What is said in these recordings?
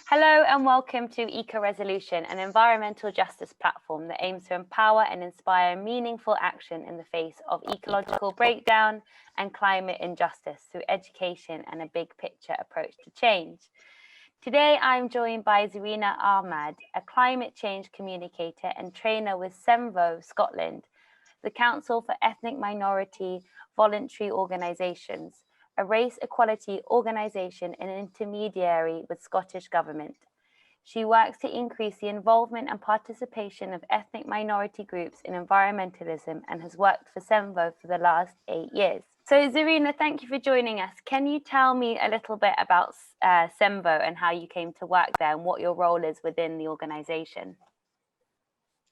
Hello and welcome to EcoResolution, an environmental justice platform that aims to empower and inspire meaningful action in the face of ecological breakdown and climate injustice through education and a big picture approach to change. Today, I'm joined by Zarina Ahmad, a climate change communicator and trainer with CEMVO Scotland, the Council for Ethnic Minority Voluntary Organisations, a race equality organisation and intermediary with Scottish Government. She works to increase the involvement and participation of ethnic minority groups in environmentalism and has worked for CEMVO for the last 8 years. So Zarina, thank you for joining us. Can you tell me a little bit about CEMVO and how you came to work there and what your role is within the organisation?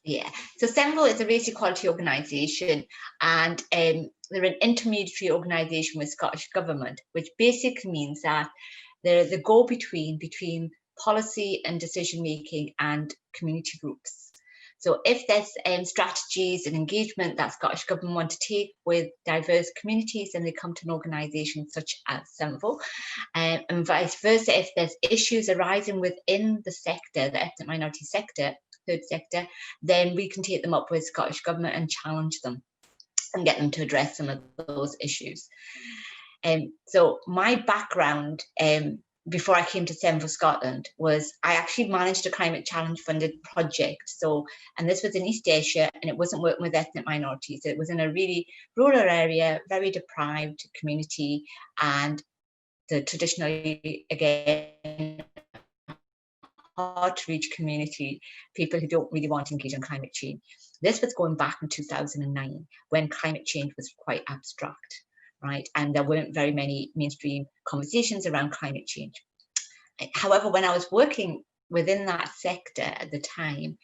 Yeah, so CEMVO is a race equality organisation, and they're an intermediary organisation with Scottish Government, which basically means that they're the go-between between policy and decision-making and community groups. So if there's strategies and engagement that Scottish Government want to take with diverse communities, then they come to an organisation such as CEMVO, and vice versa. If there's issues arising within the sector, the ethnic minority sector, third sector, then we can take them up with Scottish Government and challenge them and get them to address some of those issues. So my background before I came to CEMVO Scotland was I actually managed a climate challenge funded project. So, and this was in East Asia, and it wasn't working with ethnic minorities. It was in a really rural area, very deprived community, and the traditionally, again, hard to reach community, people who don't really want to engage in climate change. This was going back in 2009 when climate change was quite abstract, right? And there weren't very many mainstream conversations around climate change. However, when I was working within that sector at the time,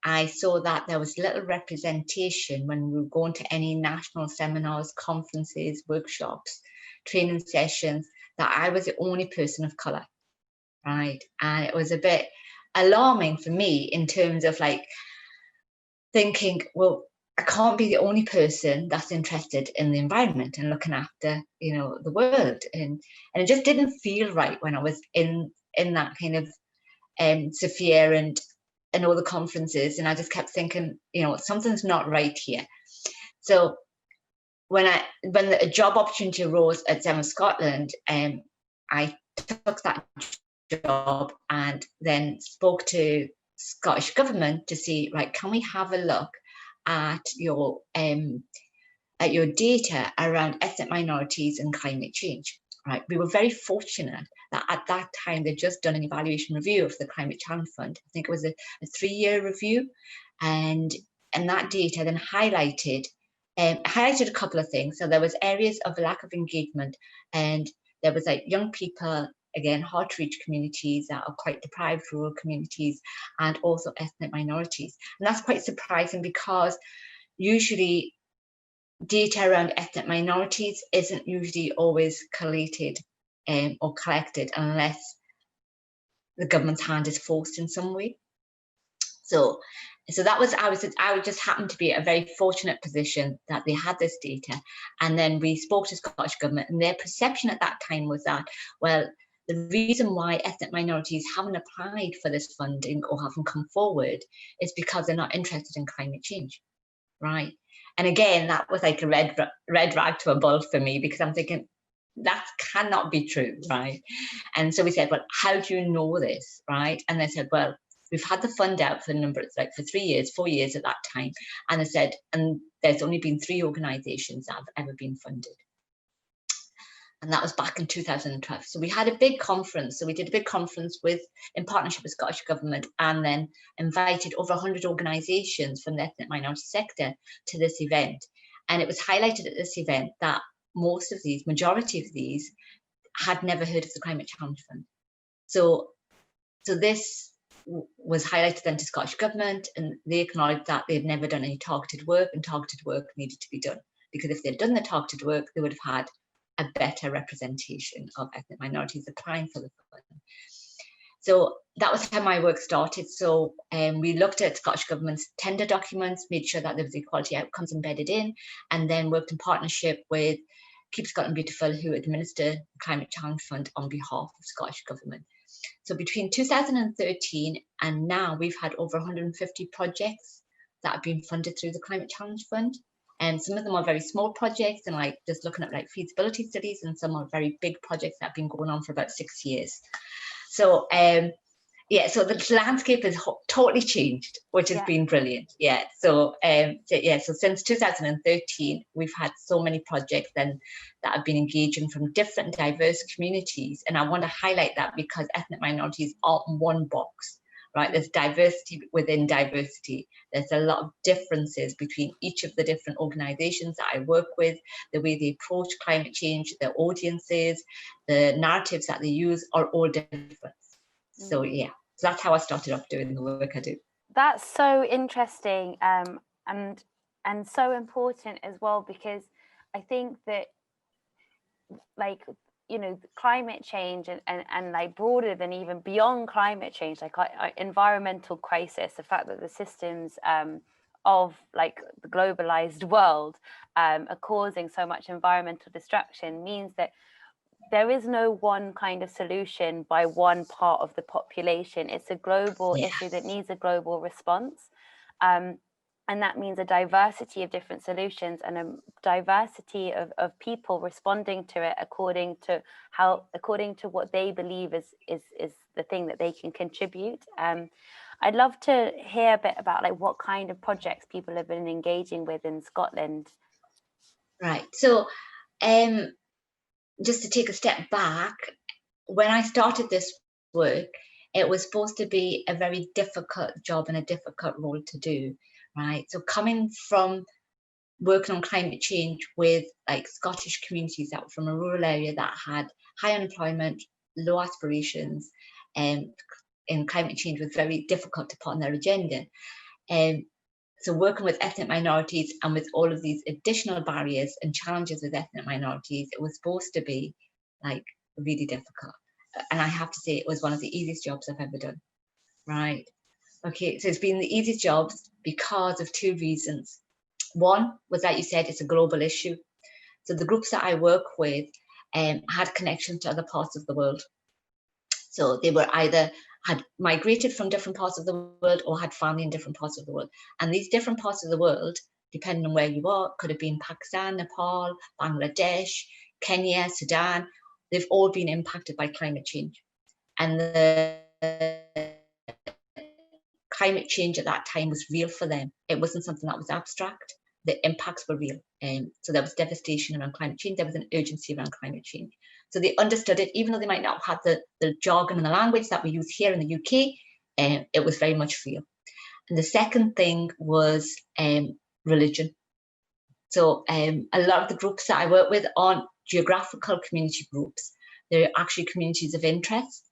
I saw that there was little representation when we were going to any national seminars, conferences, workshops, training sessions, that I was the only person of colour. Right, and it was a bit alarming for me in terms of like thinking, well, I can't be the only person that's interested in the environment and looking after, you know, the world, and it just didn't feel right when I was in that kind of sphere and all the conferences, and I just kept thinking, you know, something's not right here. So when the job opportunity arose at CEMVO Scotland, I took that job and then spoke to Scottish Government to see, right, can we have a look at your data around ethnic minorities and climate change, right? We were very fortunate that at that time they'd just done an evaluation review of the Climate Challenge Fund. I think it was a 3-year review, and that data then highlighted a couple of things. So there was areas of lack of engagement, and there was like young people, again, hard to reach communities that are quite deprived, rural communities, and also ethnic minorities. And that's quite surprising because usually data around ethnic minorities isn't usually always collated or collected unless the government's hand is forced in some way. So that was, I just happened to be at a very fortunate position that they had this data. And then we spoke to Scottish Government, and their perception at that time was that, well, the reason why ethnic minorities haven't applied for this funding or haven't come forward is because they're not interested in climate change, right? And again, that was like a red rag to a bull for me, because I'm thinking, that cannot be true, right? And so we said, well, how do you know this, right? And they said, well, we've had the fund out for for 3 years, 4 years at that time. And they said, and there's only been 3 organisations that have ever been funded. And that was back in 2012. So we had a big conference. So we did a big conference in partnership with Scottish Government, and then invited over 100 organisations from the ethnic minority sector to this event. And it was highlighted at this event that majority of these had never heard of the Climate Challenge Fund. So this was highlighted then to Scottish Government, and they acknowledged that they'd never done any targeted work, and targeted work needed to be done, because if they'd done the targeted work, they would have had a better representation of ethnic minorities applying for the fund. So that was how my work started. So we looked at Scottish Government's tender documents, made sure that there was equality outcomes embedded in, and then worked in partnership with Keep Scotland Beautiful, who administer the Climate Challenge Fund on behalf of Scottish Government. So between 2013 and now, we've had over 150 projects that have been funded through the Climate Challenge Fund. And some of them are very small projects and like just looking at like feasibility studies, and some are very big projects that have been going on for about 6 years. So yeah, so the landscape has totally changed, which has been brilliant. Yeah, so so since 2013, we've had so many projects then that have been engaging from different diverse communities, and I want to highlight that because ethnic minorities aren't one box, right? There's diversity within diversity. There's a lot of differences between each of the different organizations that I work with. The way they approach climate change, their audiences, the narratives that they use are all different. So yeah, so that's how I started off doing the work I do. That's so interesting, and so important as well, because I think that, like, you know, climate change and like broader than even beyond climate change, like environmental crisis, the fact that the systems of like the globalized world are causing so much environmental destruction means that there is no one kind of solution by one part of the population. It's a global issue that needs a global response. And that means a diversity of different solutions and a diversity of people responding to it according to what they believe is the thing that they can contribute. I'd love to hear a bit about like what kind of projects people have been engaging with in Scotland. Right. So just to take a step back, when I started this work, it was supposed to be a very difficult job and a difficult role to do, right? So coming from working on climate change with like Scottish communities that were from a rural area that had high unemployment, low aspirations, and climate change was very difficult to put on their agenda. So working with ethnic minorities and with all of these additional barriers and challenges with ethnic minorities, it was supposed to be like really difficult. And I have to say it was one of the easiest jobs I've ever done, right? Okay, so it's been the easiest jobs because of two reasons. One was, like you said, it's a global issue. So the groups that I work with had connections to other parts of the world. So they were either had migrated from different parts of the world or had family in different parts of the world. And these different parts of the world, depending on where you are, could have been Pakistan, Nepal, Bangladesh, Kenya, Sudan. They've all been impacted by climate change. And the climate change at that time was real for them. It wasn't something that was abstract. The impacts were real. So there was devastation around climate change. There was an urgency around climate change. So they understood it, even though they might not have had the jargon and the language that we use here in the UK, it was very much real. And the second thing was religion. So a lot of the groups that I work with aren't geographical community groups. They're actually communities of interest.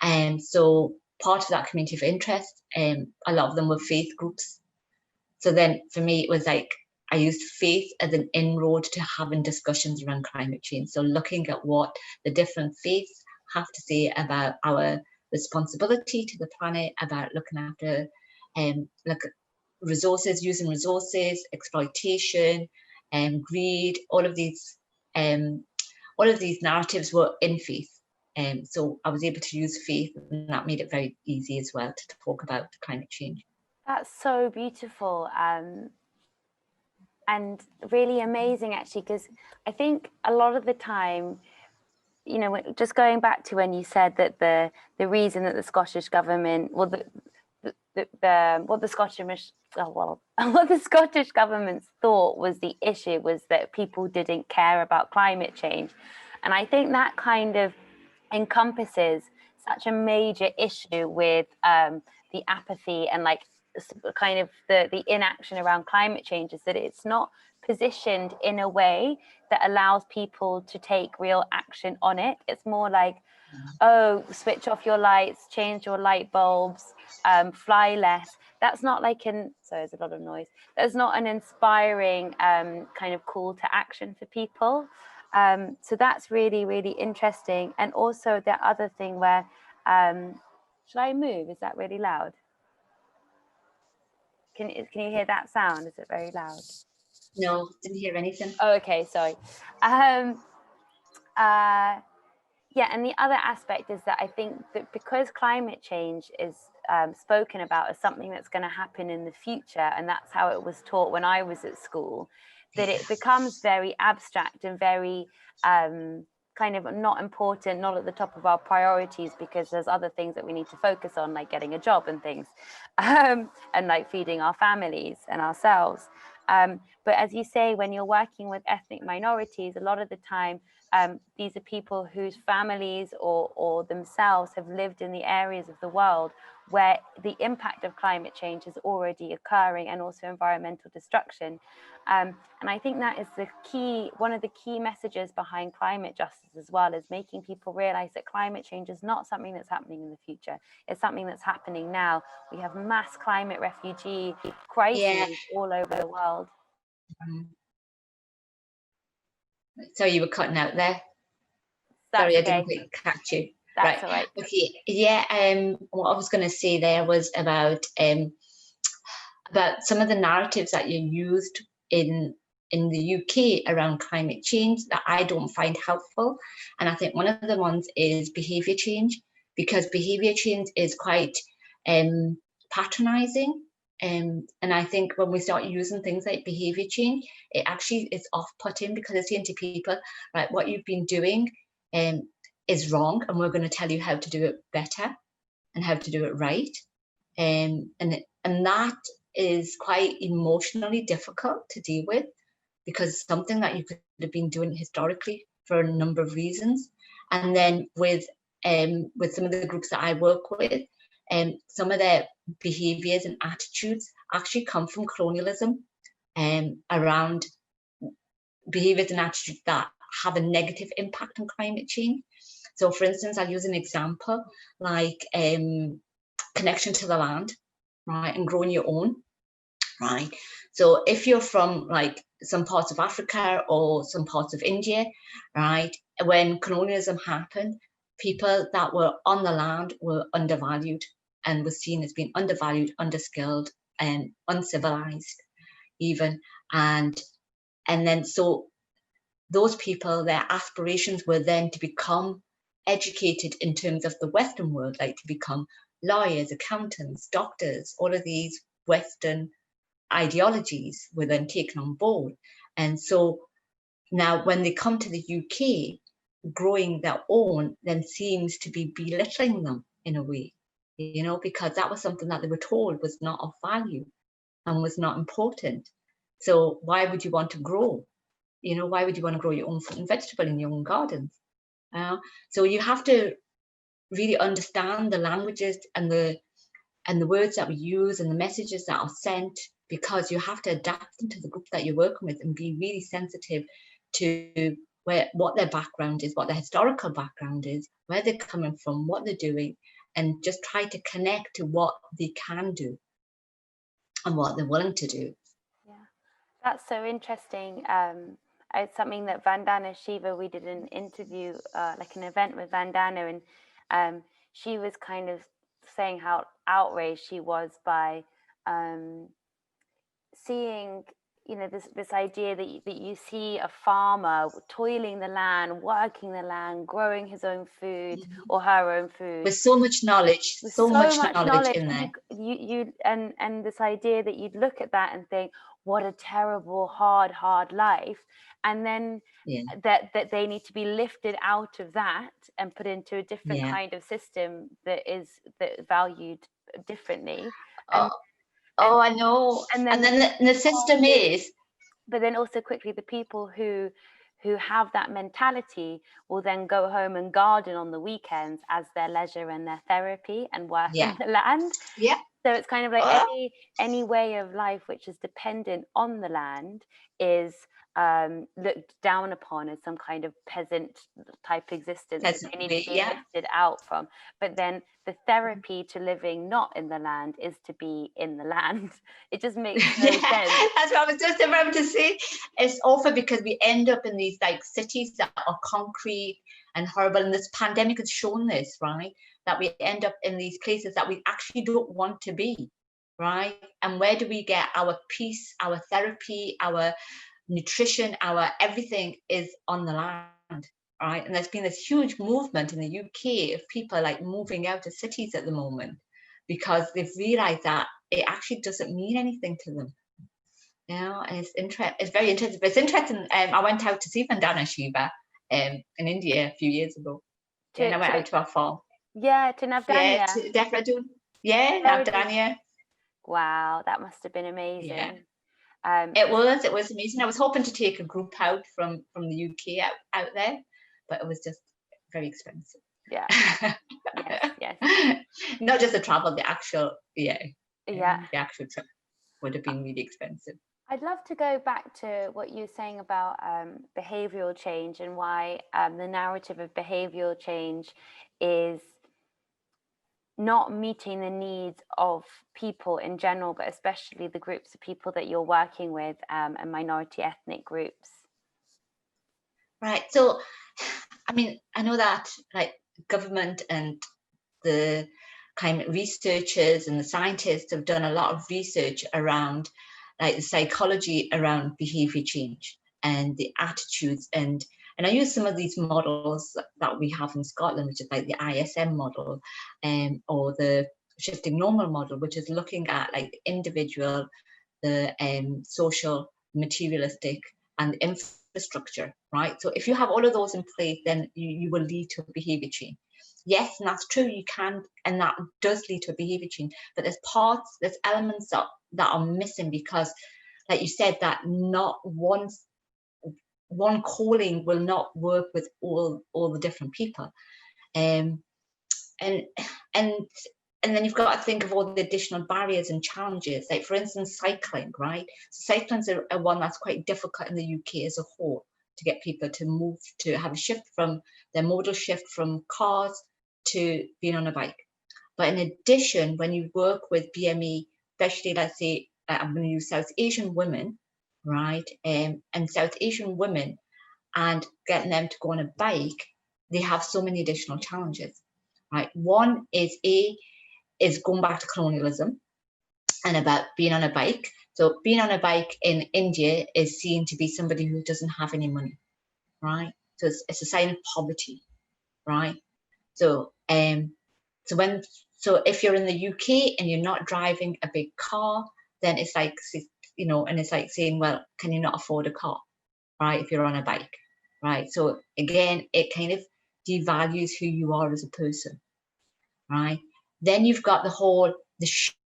And so part of that community of interest, a lot of them were faith groups. So then for me, it was like, I used faith as an inroad to having discussions around climate change. So looking at what the different faiths have to say about our responsibility to the planet, about looking after resources, using resources, exploitation, greed, all of these narratives were in faith. So I was able to use faith, and that made it very easy as well to talk about climate change. That's so beautiful. And really amazing, actually, because I think a lot of the time, you know, just going back to when you said that the reason that the Scottish government, well, what the Scottish government thought was the issue was that people didn't care about climate change, and I think that kind of encompasses such a major issue with the apathy and like kind of the inaction around climate change, is that it's not positioned in a way that allows people to take real action on it. It's more like, oh, switch off your lights, change your light bulbs, fly less. That's not like so there's a lot of noise. There's not an inspiring kind of call to action for people. So that's really, really interesting. And also the other thing where, should I move? Is that really loud? Can you hear that sound? Is it very loud? No, didn't hear anything. Oh, okay, sorry. Yeah, and the other aspect is that I think that because climate change is spoken about as something that's going to happen in the future, and that's how it was taught when I was at school, that it becomes very abstract and very kind of not important, not at the top of our priorities, because there's other things that we need to focus on, like getting a job and things, and like feeding our families and ourselves. But as you say, when you're working with ethnic minorities, a lot of the time, these are people whose families or themselves have lived in the areas of the world where the impact of climate change is already occurring, and also environmental destruction. And I think that is the key, one of the key messages behind climate justice as well, is making people realize that climate change is not something that's happening in the future. It's something that's happening now. We have mass climate refugee crises all over the world. So you were cutting out there. That's Sorry, okay. I didn't quite catch you. That's right. all right. Okay. Yeah. What I was going to say there was about some of the narratives that you used in the UK around climate change that I don't find helpful. And I think one of the ones is behaviour change, because behaviour change is quite patronising. And I think when we start using things like behaviour change, it actually is off-putting, because it's saying to people, right, what you've been doing is wrong, and we're going to tell you how to do it better and how to do it right. And that is quite emotionally difficult to deal with, because it's something that you could have been doing historically for a number of reasons. And then with some of the groups that I work with, some of their behaviours and attitudes actually come from colonialism, around behaviours and attitudes that have a negative impact on climate change. So, for instance, I'll use an example like connection to the land, right, and growing your own, right? So if you're from like some parts of Africa or some parts of India, right, when colonialism happened, people that were on the land were undervalued and were seen as being undervalued, underskilled, and uncivilized even. And then so those people, their aspirations were then to become educated in terms of the Western world, like to become lawyers, accountants, doctors. All of these Western ideologies were then taken on board. And so now when they come to the UK, growing their own then seems to be belittling them in a way, you know, because that was something that they were told was not of value and was not important. So why would you want to grow? You know, why would you want to grow your own fruit and vegetable in your own gardens? So you have to really understand the languages and the words that we use and the messages that are sent, because you have to adapt them to the group that you're working with and be really sensitive to what their background is, what their historical background is, where they're coming from, what they're doing, and just try to connect to what they can do and what they're willing to do. Yeah, that's so interesting. It's something that Vandana Shiva, we did an interview, like an event with Vandana, and she was kind of saying how outraged she was by seeing, you know, this idea that you see a farmer toiling the land, working the land, growing his own food or her own food with so much knowledge, so much knowledge in there. And this idea that you'd look at that and think, what a terrible, hard life, and then that they need to be lifted out of that and put into a different kind of system that is valued differently. I know. And then the system is. But then also quickly, the people who have that mentality will then go home and garden on the weekends as their leisure and their therapy and work in the land. Yeah. So it's kind of like any way of life which is dependent on the land is looked down upon as some kind of peasant type existence that they need to be lifted out from. But then the therapy to living not in the land is to be in the land. It just makes no sense. That's what I was just about to say. It's awful because we end up in these like cities that are concrete and horrible, and this pandemic has shown this, right? That we end up in these places that we actually don't want to be, right? And where do we get our peace, our therapy, our nutrition, our everything is on the land, right? And there's been this huge movement in the UK of people like moving out of cities at the moment because they've realized that it actually doesn't mean anything to them. You know, and it's very interesting. But it's interesting. I went out to see Vandana Shiva in India a few years ago. And I went out to our farm. Yeah, to Navdanya. Yeah, to Dehradun. Yeah, Navdanya. Wow, that must have been amazing. Yeah. It was amazing. I was hoping to take a group out from the UK out there, but it was just very expensive. Yeah. yes. Not just the travel, the actual, the actual trip would have been really expensive. I'd love to go back to what you were saying about behavioural change and why the narrative of behavioural change is not meeting the needs of people in general, but especially the groups of people that you're working with and minority ethnic groups. Right. So, I mean, I know that like government and the climate researchers and the scientists have done a lot of research around like the psychology around behavior change and the attitudes. And I use some of these models that we have in Scotland, which is like the ISM model or the shifting normal model, which is looking at like the individual, the social, materialistic, and infrastructure, right? So if you have all of those in place, then you will lead to a behavior change. Yes, and that's true, you can, and that does lead to a behavior change, but there's elements that are missing because, like you said, that not one calling will not work with all the different people. And then you've got to think of all the additional barriers and challenges, like for instance, cycling, right? So cycling's a one that's quite difficult in the UK as a whole to get people to move, to have a shift from their modal shift from cars to being on a bike. But in addition, when you work with BME, especially let's say I'm going to use South Asian women, right? And South Asian women and getting them to go on a bike, they have so many additional challenges, right? One is going back to colonialism and about being on a bike. So being on a bike in India is seen to be somebody who doesn't have any money, right? So it's a sign of poverty, right? So so if you're in the UK and you're not driving a big car, then it's like, you know, and it's like saying, well, can you not afford a car, right? If you're on a bike, right? So again, it kind of devalues who you are as a person, right? Then you've got the shame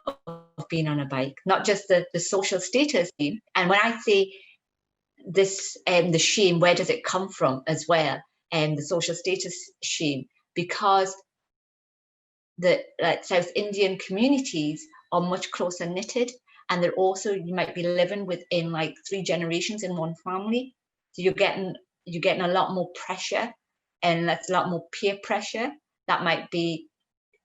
of being on a bike, not just the social status thing. And when I say this, the shame, where does it come from as well? And the social status shame, because the South Indian communities are much closer knitted, and they're also, you might be living within like 3 generations in one family, so you're getting a lot more pressure, and that's a lot more peer pressure. That might be,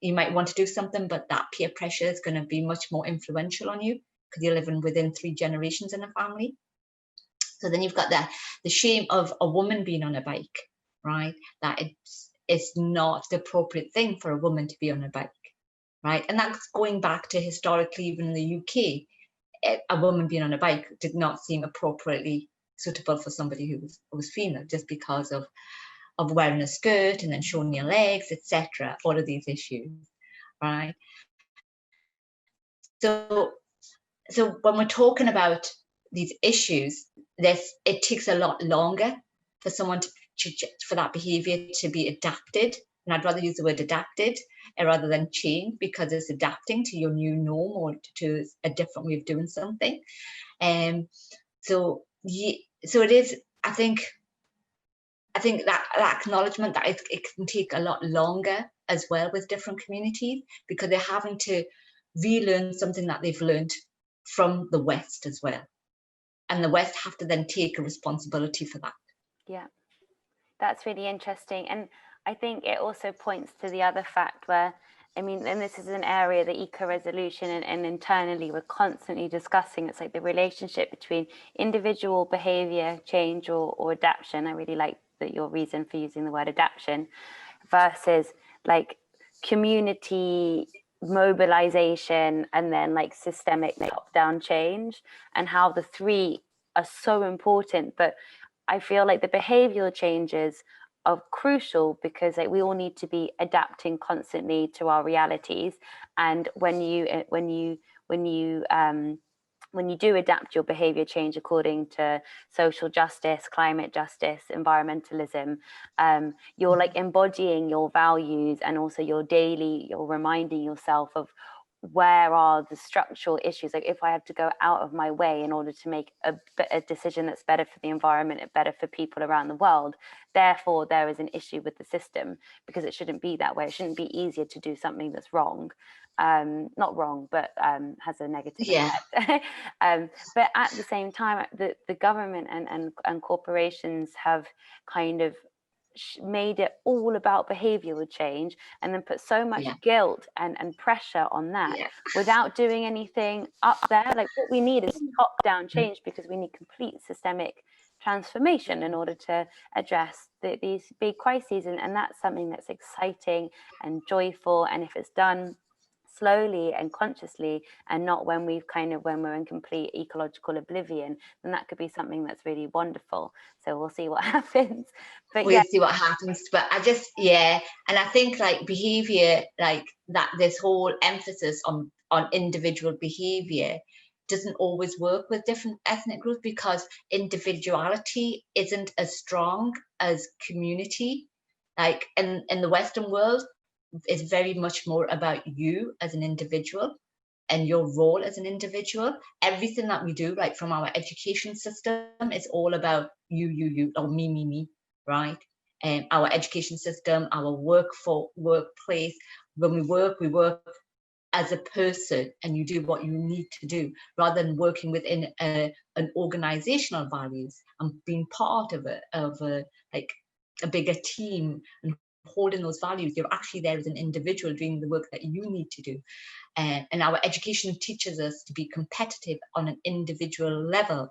you might want to do something, but that peer pressure is going to be much more influential on you because you're living within 3 generations in a family. So then you've got the shame of a woman being on a bike, right? That it's not the appropriate thing for a woman to be on a bike, right? And that's going back to historically, even in the UK, a woman being on a bike did not seem appropriately suitable for somebody who was female, just because of wearing a skirt and then showing your legs, etc. All of these issues, right? So when we're talking about these issues, it takes a lot longer for someone for that behavior to be adapted. And I'd rather use the word adapted rather than change, because it's adapting to your new norm or to a different way of doing something. So it is, I think that acknowledgement that it can take a lot longer as well with different communities, because they're having to relearn something that they've learned from the West as well. And the West have to then take a responsibility for that. Yeah, that's really interesting. And I think it also points to the other fact where, I mean, and this is an area, the EcoResolution, and internally we're constantly discussing, it's like the relationship between individual behavior change or adaptation. I really like your reason for using the word adaptation, versus like community mobilization and then like systemic top-down change, and how the three are so important. But I feel like the behavioral changes are crucial because like we all need to be adapting constantly to our realities. And when you do adapt your behavior change according to social justice, climate justice, environmentalism, you're like embodying your values, and also you're reminding yourself of where are the structural issues. Like if I have to go out of my way in order to make a decision that's better for the environment and better for people around the world, therefore there is an issue with the system, because it shouldn't be that way. It shouldn't be easier to do something that's wrong. Not wrong, but has a negative effect. But at the same time, the government and corporations have kind of made it all about behavioral change, and then put so much guilt and pressure on that without doing anything up there. Like what we need is top-down change, because we need complete systemic transformation in order to address these big crises, and that's something that's exciting and joyful. And if it's done slowly and consciously, and not when we're in complete ecological oblivion, then that could be something that's really wonderful. So we'll see what happens. But we'll see what happens. But I just and I think like behavior, like that, this whole emphasis on individual behavior doesn't always work with different ethnic groups, because individuality isn't as strong as community. Like in the Western world, it's very much more about you as an individual and your role as an individual. Everything that we do, like from our education system, is all about you, or me, right? And our education system, our workplace, when we work as a person, and you do what you need to do, rather than working within an organizational values and being part of a bigger team and holding those values. You're actually there as an individual doing the work that you need to do. And our education teaches us to be competitive on an individual level,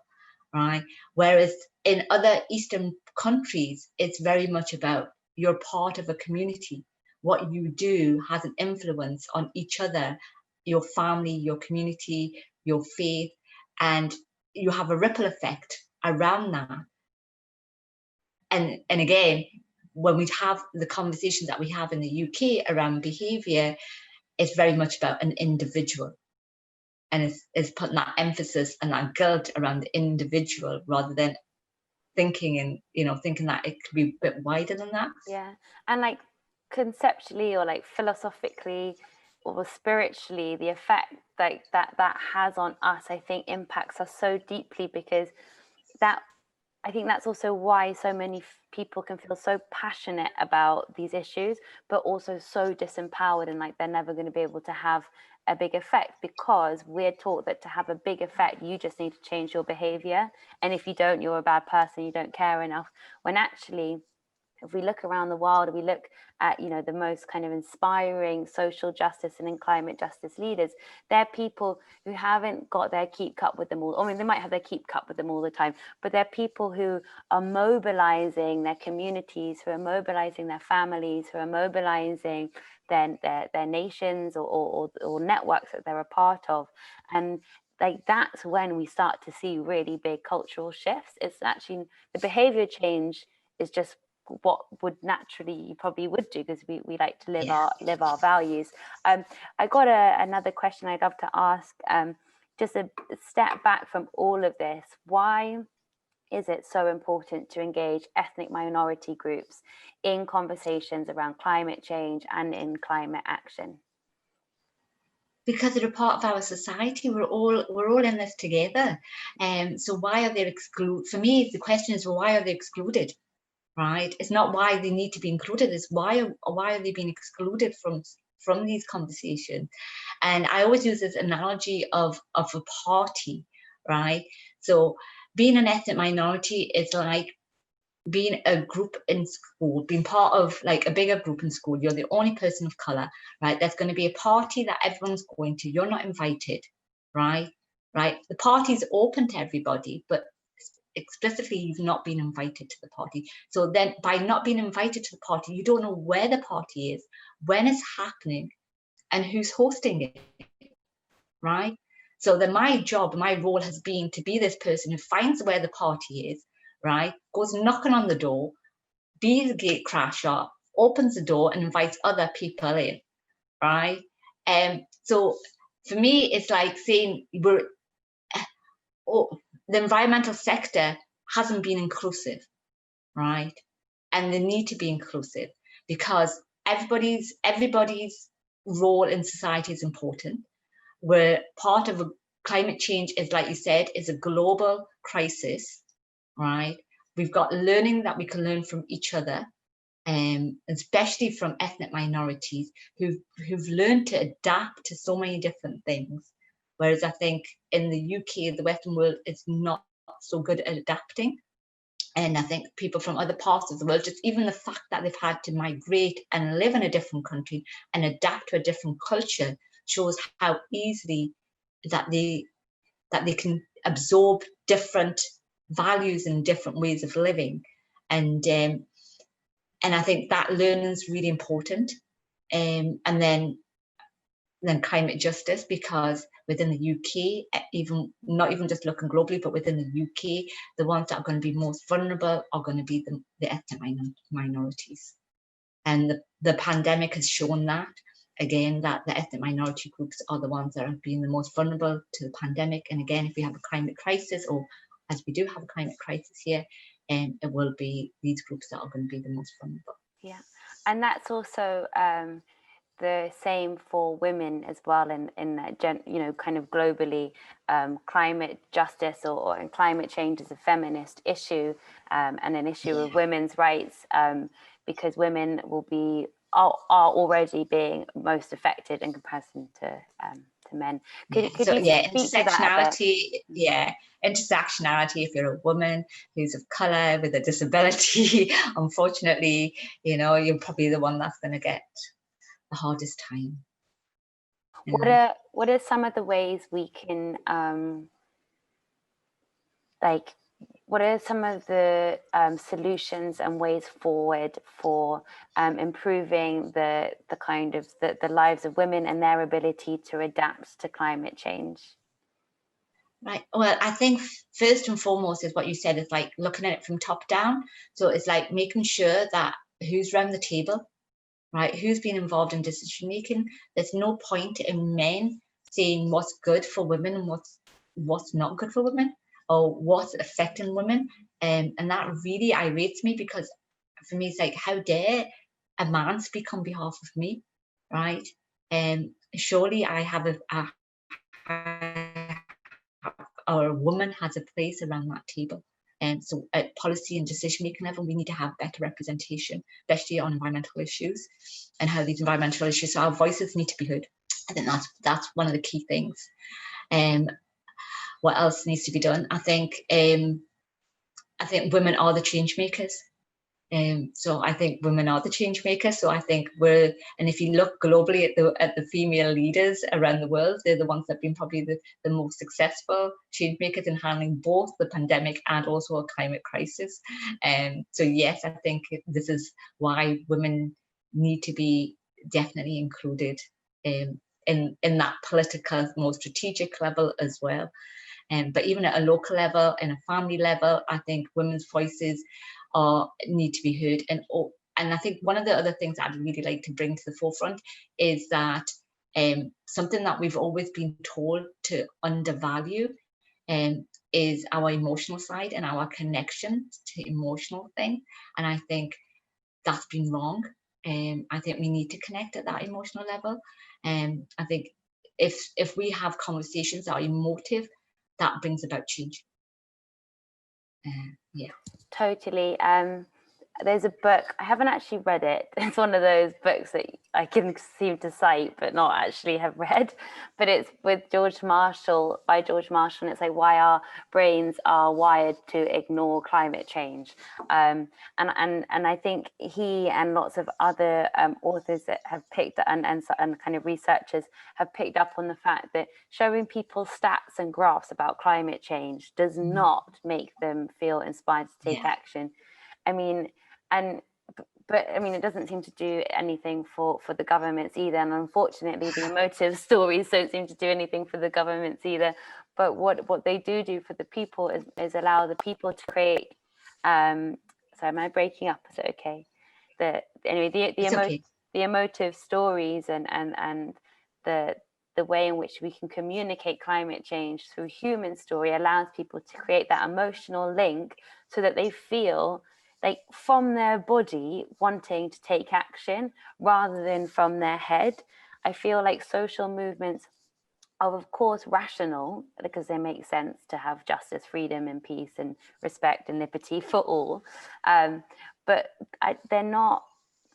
right? Whereas in other Eastern countries, it's very much about you're part of a community. What you do has an influence on each other, your family, your community, your faith, and you have a ripple effect around that. And again, when we have the conversations that we have in the UK around behaviour, it's very much about an individual, and it's putting that emphasis and that guilt around the individual, rather than thinking that it could be a bit wider than that. Yeah, and like conceptually or like philosophically or spiritually, the effect like that has on us, I think, impacts us so deeply, because I think that's also why so many people can feel so passionate about these issues, but also so disempowered, and like they're never going to be able to have a big effect, because we're taught that to have a big effect, you just need to change your behavior. And if you don't, you're a bad person, you don't care enough. When actually, if we look around the world, we look at, the most kind of inspiring social justice and climate justice leaders, they're people who haven't got their keep cup with them all. I mean, they might have their keep cup with them all the time, but they're people who are mobilizing their communities, who are mobilizing their families, who are mobilizing their nations or networks that they're a part of. And like that's when we start to see really big cultural shifts. It's actually the behavior change is just what would naturally you probably would do, because we like to live our values. I got another question I'd love to ask, just a step back from all of this. Why is it so important to engage ethnic minority groups in conversations around climate change and in climate action? Because they're a part of our society. We're all in this together. So why are they excluded? For me, the question is, well, why are they excluded? Right? It's not why they need to be included, it's why are they being excluded from these conversations. And I always use this analogy of a party, right? So being an ethnic minority is like being a group in school, being part of like a bigger group in school. You're the only person of color, right? There's going to be a party that everyone's going to, you're not invited, right? The party's open to everybody, but explicitly you've not been invited to the party. So then by not being invited to the party, you don't know where the party is, when it's happening, and who's hosting it, right? So then my role has been to be this person who finds where the party is, right, goes knocking on the door, be the gate crasher, opens the door and invites other people in, right? So for me, it's like saying the environmental sector hasn't been inclusive, right? And they need to be inclusive because everybody's role in society is important. We're part of climate change is, like you said, is a global crisis, right? We've got learning that we can learn from each other, especially from ethnic minorities who've learned to adapt to so many different things. Whereas I think in the UK, the Western world is not so good at adapting. And I think people from other parts of the world, just even the fact that they've had to migrate and live in a different country and adapt to a different culture shows how easily that they can absorb different values and different ways of living. And I think that learning is really important. And then climate justice, because within the UK, even not even just looking globally, but within the UK, the ones that are going to be most vulnerable are going to be the ethnic minorities. And the pandemic has shown that, again, that the ethnic minority groups are the ones that are being the most vulnerable to the pandemic. And again, if we have a climate crisis, or as we do have a climate crisis here, it will be these groups that are going to be the most vulnerable. Yeah, and that's also the same for women as well in that, kind of globally, climate justice and climate change is a feminist issue, and an issue of women's rights, because women are already being most affected in comparison to men. Could you speak to that a bit? Intersectionality, if you're a woman who's of color with a disability, unfortunately, you're probably the one that's going to get the hardest time. What are some of the ways we can what are some of the solutions and ways forward for improving the kind of the lives of women and their ability to adapt to climate change? Right. Well, I think first and foremost is what you said, is like looking at it from top down. So it's like making sure that who's around the table, right? Who's been involved in decision making. There's no point in men saying what's good for women and what's not good for women, or what's affecting women. And that really irates me, because for me, it's like, how dare a man speak on behalf of me, right? Surely I have or a woman has a place around that table. And so at policy and decision-making level, we need to have better representation, especially on environmental issues and how these environmental issues, so our voices need to be heard. I think that's one of the key things. What else needs to be done? I think women are the change makers. So I think women are the change makers. So I think and if you look globally at the female leaders around the world, they're the ones that have been probably the most successful change makers in handling both the pandemic and also a climate crisis. So yes, I think this is why women need to be definitely included in that political, more strategic level as well. But even at a local level, in a family level, I think women's voices need to be heard. And I think one of the other things I'd really like to bring to the forefront is that something that we've always been told to undervalue is our emotional side and our connection to emotional thing. And I think that's been wrong. I think we need to connect at that emotional level. I think if we have conversations that are emotive, that brings about change. Yeah. Totally. There's a book, I haven't actually read it. It's one of those books that I can seem to cite but not actually have read. But it's by George Marshall, and it's like why our brains are wired to ignore climate change. And I think he and lots of other authors that have picked and kind of researchers have picked up on the fact that showing people stats and graphs about climate change does not make them feel inspired to take action. But it doesn't seem to do anything for the governments either. And unfortunately, the emotive stories don't seem to do anything for the governments either. But what they do for the people is allow the people to create So am I breaking up? Is it okay? Okay. The emotive stories and the way in which we can communicate climate change through human story allows people to create that emotional link so that they feel like from their body wanting to take action rather than from their head. I feel like social movements are of course rational because they make sense to have justice, freedom and peace and respect and liberty for all. But they're not,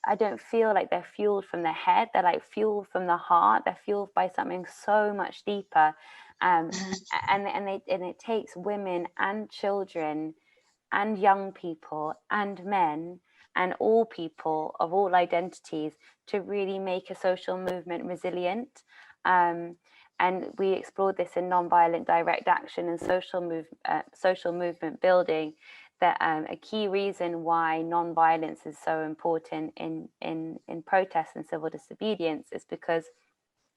I don't feel like they're fueled from the head. They're like fueled from the heart. They're fueled by something so much deeper. And it takes women and children and young people and men and all people of all identities to really make a social movement resilient. And we explored this in nonviolent direct action and social movement building, that a key reason why non-violence is so important in protests and civil disobedience is because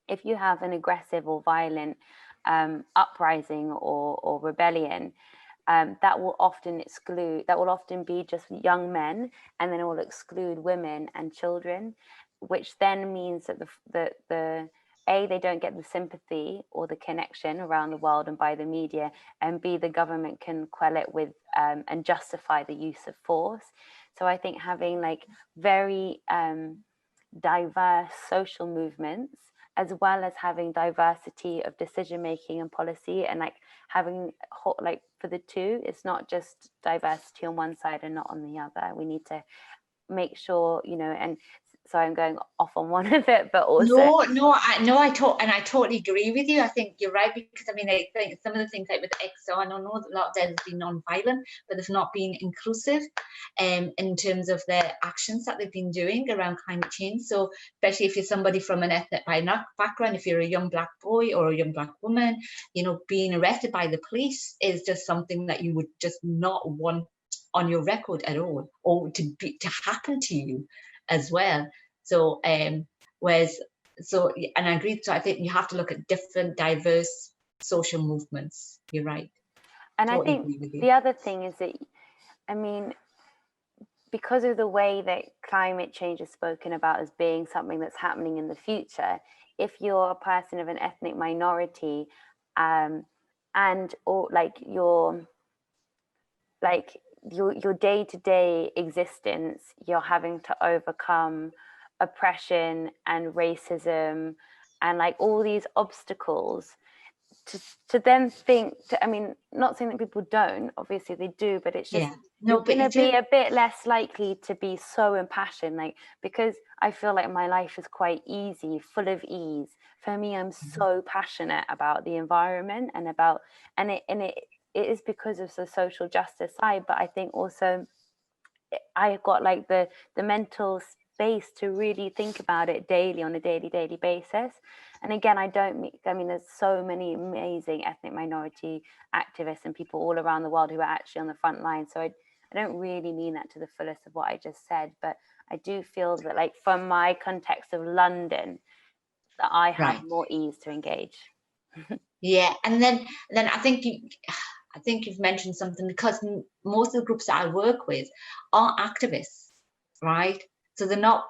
if you have an aggressive or violent uprising or rebellion, that will often be just young men, and then it will exclude women and children, which then means that they don't get the sympathy or the connection around the world and by the media, and B, the government can quell it with and justify the use of force. So I think having like very diverse social movements, as well as having diversity of decision making and policy, and like having like for the two, it's not just diversity on one side and not on the other. We need to make sure, and so I'm going off on one of it, but also I totally agree with you. I think you're right, because I mean, I think some of the things like with EXO, I know that a lot of them have been non-violent, but they've not been inclusive in terms of their actions that they've been doing around climate change. So especially if you're somebody from an ethnic background, if you're a young black boy or a young black woman, being arrested by the police is just something that you would just not want on your record at all, or to happen to you as well. So and I agree. So I think you have to look at different diverse social movements. You're right. And totally I think the other thing is that, I mean, because of the way that climate change is spoken about as being something that's happening in the future, if you're a person of an ethnic minority, or your day-to-day existence, you're having to overcome oppression and racism and like all these obstacles, to then think I mean, not saying that people don't, obviously they do, but it's just you're going to be a bit less likely to be so impassioned, like, because I feel like my life is quite easy, full of ease. For me, I'm so passionate about the environment and it is because of the social justice side, but I think also I got like the mental space to really think about it daily on a daily basis. And again, I mean, there's so many amazing ethnic minority activists and people all around the world who are actually on the front line. So I don't really mean that to the fullest of what I just said, but I do feel that, like, from my context of London, that I have more ease to engage. Yeah, and then I think you've mentioned something, because most of the groups that I work with are activists, right? So they're not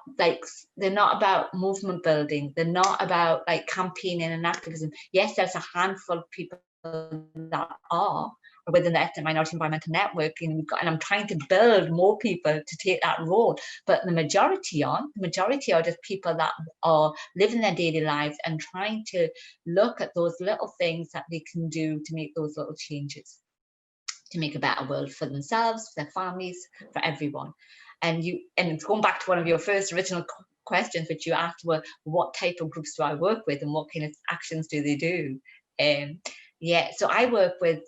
about movement building. They're not about like campaigning and activism. Yes, there's a handful of people that are within the ethnic minority environmental network, and I'm trying to build more people to take that role. But the majority aren't. The majority are just people that are living their daily lives and trying to look at those little things that they can do to make those little changes, to make a better world for themselves, for their families, for everyone. And it's going back to one of your first original questions, which you asked were, what type of groups do I work with and what kind of actions do they do? So I work with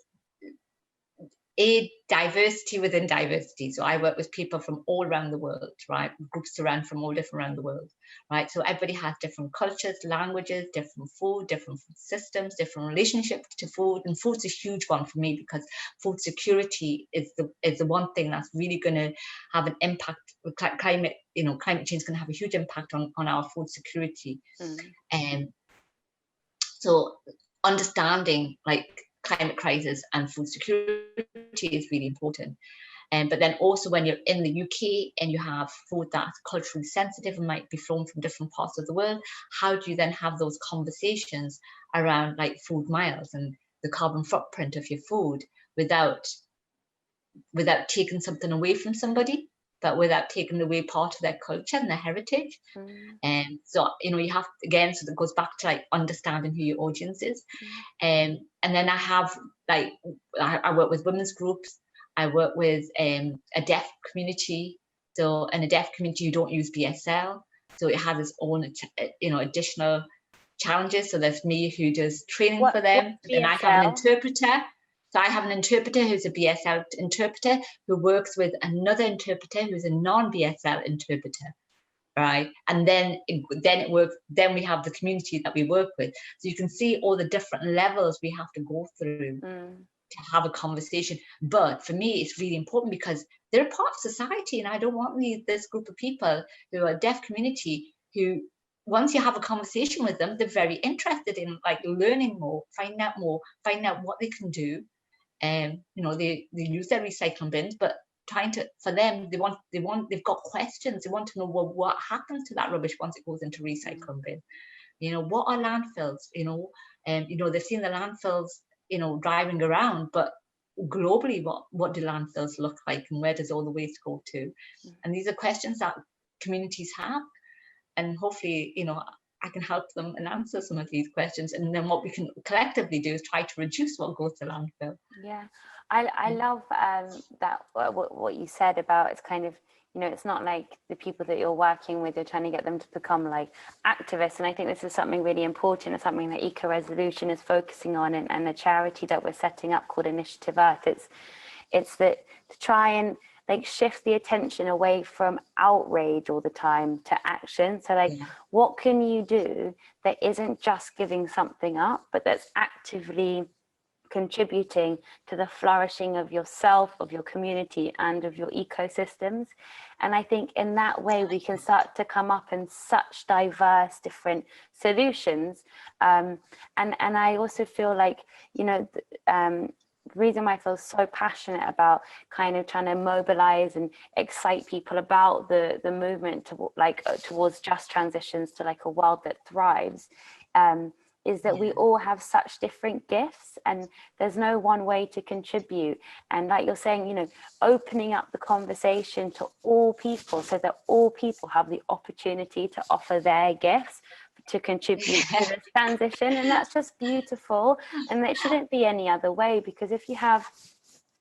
a diversity within diversity. So I work with people from all around the world, right? Groups from all different around the world, right? So everybody has different cultures, languages, different food systems, different relationships to food. And food's a huge one for me, because food security is the one thing that's really going to have an impact. Climate change is going to have a huge impact on our food security. So understanding like climate crisis and food security is really important. But then also when you're in the UK and you have food that's culturally sensitive and might be flown from different parts of the world, how do you then have those conversations around like food miles and the carbon footprint of your food without taking something away from somebody, but without taking away part of their culture and their heritage? And so, you know, you have, again, so that goes back to like understanding who your audience is. And then I have like, I work with women's groups. I work with a deaf community. So in a deaf community, you don't use BSL. So it has its own, you know, additional challenges. So there's me who does training for them. Then I have an interpreter. So I have an interpreter who's a BSL interpreter who works with another interpreter who's a non-BSL interpreter, right? And then it works. Then we have the community that we work with. So you can see all the different levels we have to go through to have a conversation. But for me, it's really important because they're a part of society, and I don't want this group of people who are a deaf community who, once you have a conversation with them, they're very interested in like learning more, finding out what they can do. You know, they use their recycling bins, but for them, they've got questions. They want to know, well, what happens to that rubbish once it goes into recycling bin? You know, what are landfills? You know, they've seen the landfills, you know, driving around, but globally, what do landfills look like, and where does all the waste go to? And these are questions that communities have, and hopefully, you know, I can help them and answer some of these questions. And then what we can collectively do is try to reduce what goes to landfill. Yeah, I love that what you said about, it's kind of, you know, it's not like the people that you're working with, you're trying to get them to become like activists. And I think this is something really important. It's something that EcoResolution is focusing on, and a charity that we're setting up called Initiative Earth. It's that to try and like shift the attention away from outrage all the time to action. So like, what can you do that isn't just giving something up, but that's actively contributing to the flourishing of yourself, of your community, and of your ecosystems? And I think in that way we can start to come up in such diverse different solutions. And I also feel like, you know, the reason why I feel so passionate about kind of trying to mobilize and excite people about the movement to like towards just transitions to like a world that thrives, is that we all have such different gifts, and there's no one way to contribute. And like you're saying, you know, opening up the conversation to all people so that all people have the opportunity to offer their gifts to contribute to this transition. And that's just beautiful, and it shouldn't be any other way, because if you have,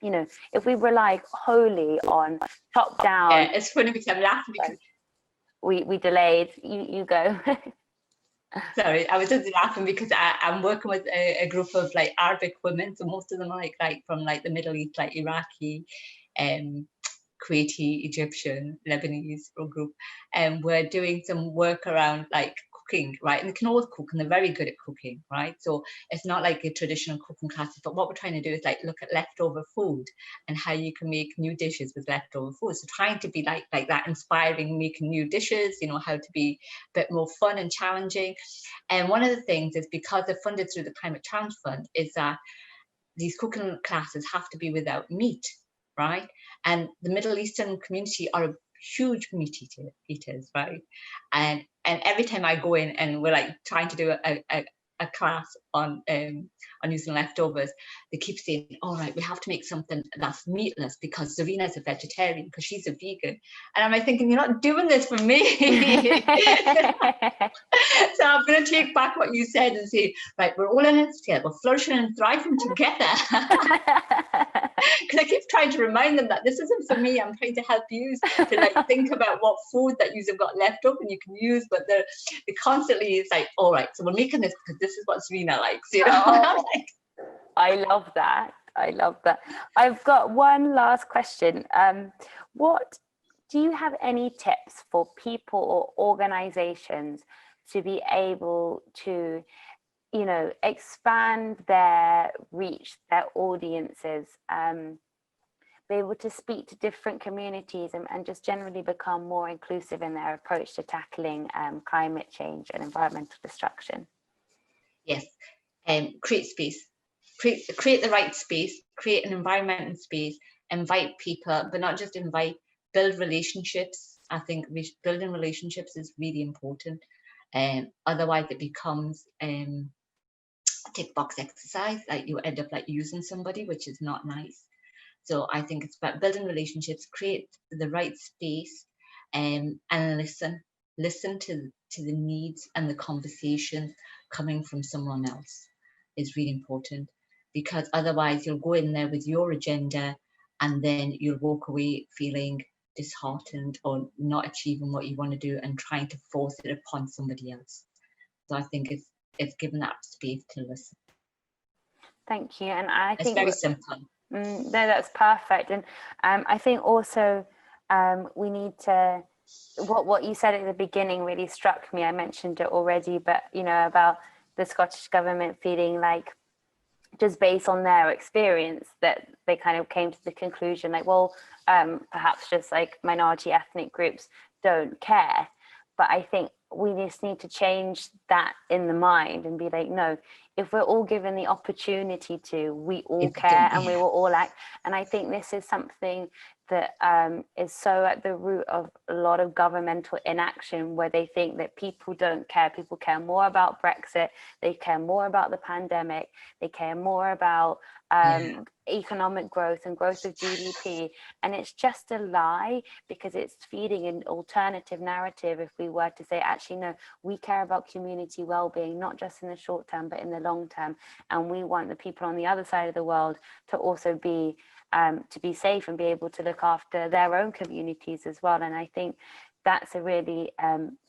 you know, if we rely wholly on top down, it's funny because I'm laughing because we delayed. You go. Sorry, I was just laughing because I'm working with a group of like Arabic women, so most of them are like from like the Middle East, like Iraqi, Kuwaiti, Egyptian, Lebanese group, and we're doing some work around like cooking, right? And they can always cook, and they're very good at cooking, right? So it's not like a traditional cooking class, but what we're trying to do is like look at leftover food and how you can make new dishes with leftover food. So trying to be like that, inspiring, making new dishes, you know, how to be a bit more fun and challenging. And one of the things is, because they're funded through the Climate Challenge Fund, is that these cooking classes have to be without meat, right? And the Middle Eastern community are a huge meat eaters, right? And every time I go in and we're like trying to do a class on using leftovers, they keep saying, all right, we have to make something that's meatless because Zarina's a vegetarian, because she's a vegan. And I'm like thinking, you're not doing this for me. So I'm going to take back what you said and say, right, we're all in it together, we're flourishing and thriving together. Because I keep trying to remind them that this isn't for me. I'm trying to help you to like think about what food that you have got left over and you can use, but they're constantly, it's like, all right, so we're making this because this is what Zarina likes, you know. Oh, I love that. I love that. I've got one last question. What do you have any tips for people or organizations to be able to, you know, expand their reach, their audiences, be able to speak to different communities, and just generally become more inclusive in their approach to tackling climate change and environmental destruction? Yes, create space, create the right space, create an environmental space invite people, but not just invite, build relationships. I think building relationships is really important. Otherwise it becomes a tick box exercise, like you end up like using somebody, which is not nice. So I think it's about building relationships, create the right space, and listen to the needs and the conversations coming from someone else is really important, because otherwise you'll go in there with your agenda and then you'll walk away feeling disheartened or not achieving what you want to do and trying to force it upon somebody else. So I think it's given that space to listen. Thank you. And I think it's very simple. No, that's perfect. And I think also we need to, what you said at the beginning really struck me. I mentioned it already, but you know, about the Scottish government feeling like, just based on their experience, that they kind of came to the conclusion like, well, perhaps just like minority ethnic groups don't care. But I think we just need to change that in the mind and be like, no, if we're all given the opportunity to, we all care and we will all act. And I think this is something that is so at the root of a lot of governmental inaction, where they think that people don't care. People care more about Brexit, they care more about the pandemic, they care more about economic growth and growth of GDP. And it's just a lie, because it's feeding an alternative narrative. If we were to say, actually, no, we care about community well-being, not just in the short term, but in the long term. And we want the people on the other side of the world to also be safe and be able to look after their own communities as well. And I think that's a really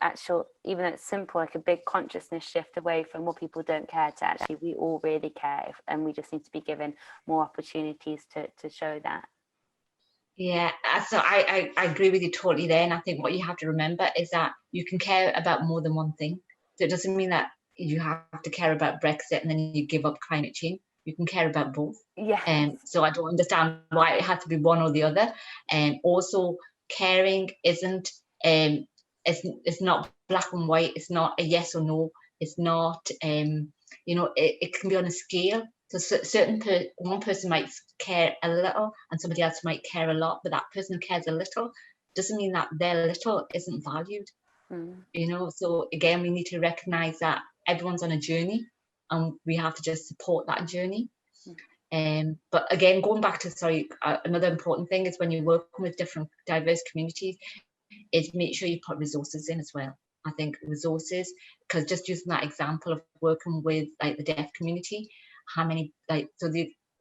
actual, even though it's simple, like a big consciousness shift away from what people don't care to actually we all really care, and we just need to be given more opportunities to show that. Yeah, so I agree with you totally there. And I think what you have to remember is that you can care about more than one thing. So it doesn't mean that you have to care about Brexit and then you give up climate change. You can care about both. Yeah. So I don't understand why it had to be one or the other. And also, caring isn't it's not black and white. It's not a yes or no. It's not you know, it can be on a scale. So one person might care a little and somebody else might care a lot, but that person who cares a little doesn't mean that their little isn't valued. You know, so again, we need to recognize that everyone's on a journey and we have to just support that journey. But again, going back to, another important thing is when you're working with different diverse communities, is make sure you put resources in as well. I think resources, because just using that example of working with like the deaf community, how many so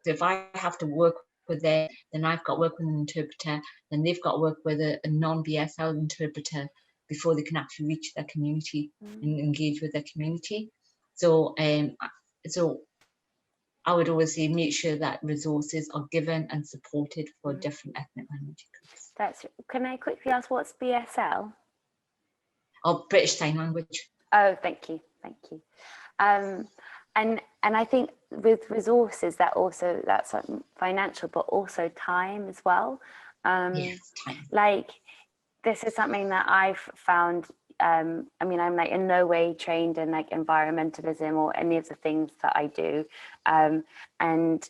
if I have to work with them, then I've got to work with an interpreter, then they've got to work with a non-BSL interpreter before they can actually reach their community and engage with their community. So so I would always say make sure that resources are given and supported for different ethnic minority groups. Can I quickly ask, what's BSL? Or British Sign Language. Oh, thank you. And I think with resources, that's financial, but also time as well. Yes, time. Like, this is something that I've found. I mean, I'm like in no way trained in like environmentalism or any of the things that I do. And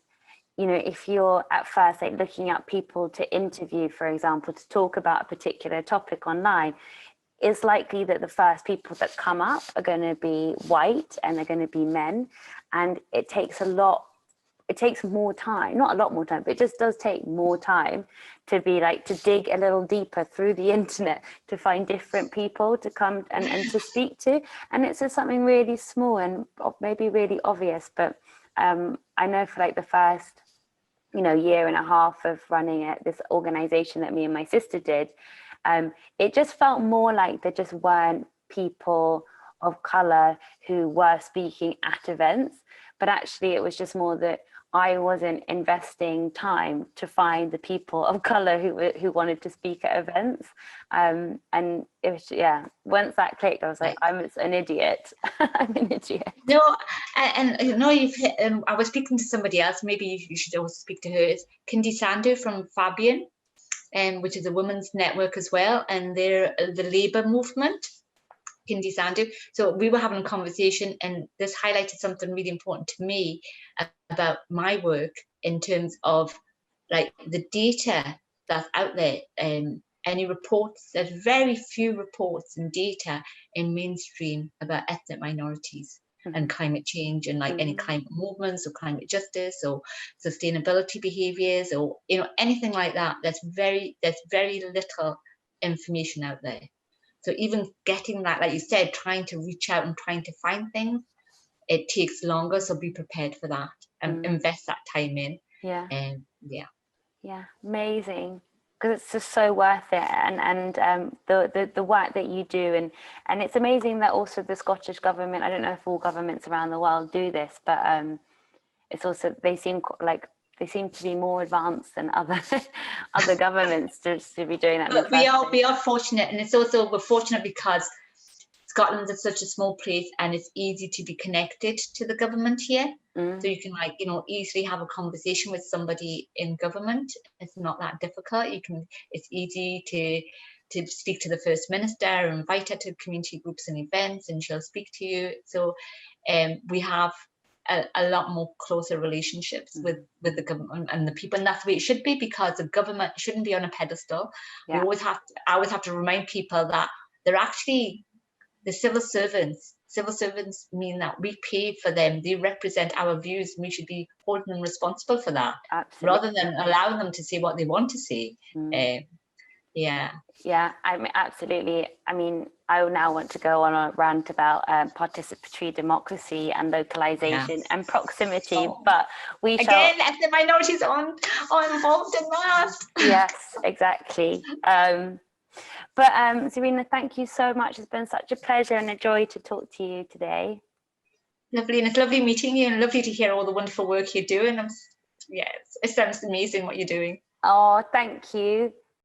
you know, if you're at first like looking at people to interview, for example, to talk about a particular topic online, it's likely that the first people that come up are going to be white and they're going to be men. And it takes more time, not a lot more time, but it just does take more time to be like, to dig a little deeper through the internet to find different people to come and to speak to. And it's just something really small and maybe really obvious, but I know for like the first, year and a half of running this organization that me and my sister did, it just felt more like there just weren't people of color who were speaking at events, but actually it was just more that I wasn't investing time to find the people of color who wanted to speak at events. And it was, once that clicked, I was like, I'm an idiot. I'm an idiot. No, and you've hit, I was speaking to somebody else, maybe you should also speak to her, it's Kindy Sandu from Fabian, which is a women's network as well, and they're the labour movement, Kindy Sandu. So we were having a conversation and this highlighted something really important to me about my work in terms of like the data that's out there, any reports, there's very few reports and data in mainstream about ethnic minorities and climate change and like any climate movements or climate justice or sustainability behaviors or, you know, anything like that. There's very little information out there. So even getting that, like you said, trying to reach out and trying to find things, it takes longer. So be prepared for that and invest that time in. Yeah. Yeah, amazing, because it's just so worth it, and the work that you do, and it's amazing that also the Scottish government, I don't know if all governments around the world do this, but it's also, they seem to be more advanced than other other governments to be doing that. But we are fortunate, and it's also, we're fortunate because Scotland is such a small place and it's easy to be connected to the government here. So you can, like, you know, easily have a conversation with somebody in government. It's not that difficult. It's easy to speak to the First Minister, invite her to community groups and events, and she'll speak to you. So we have a lot more closer relationships with the government and the people, and that's the way it should be, because the government shouldn't be on a pedestal. I always have to remind people that they're actually the civil servants. Civil servants mean that we pay for them. They represent our views, and we should be holding them responsible for that. Absolutely. Rather than allowing them to say what they want to say. Yeah, I mean, absolutely. I mean, I now want to go on a rant about participatory democracy and localization and proximity, but we shall... Again, ethnic minorities are involved in that. Yes, exactly. But Zarina, thank you so much. It's been such a pleasure and a joy to talk to you today. Lovely, and it's lovely meeting you, and lovely to hear all the wonderful work you're doing. It sounds amazing what you're doing. Oh, thank you.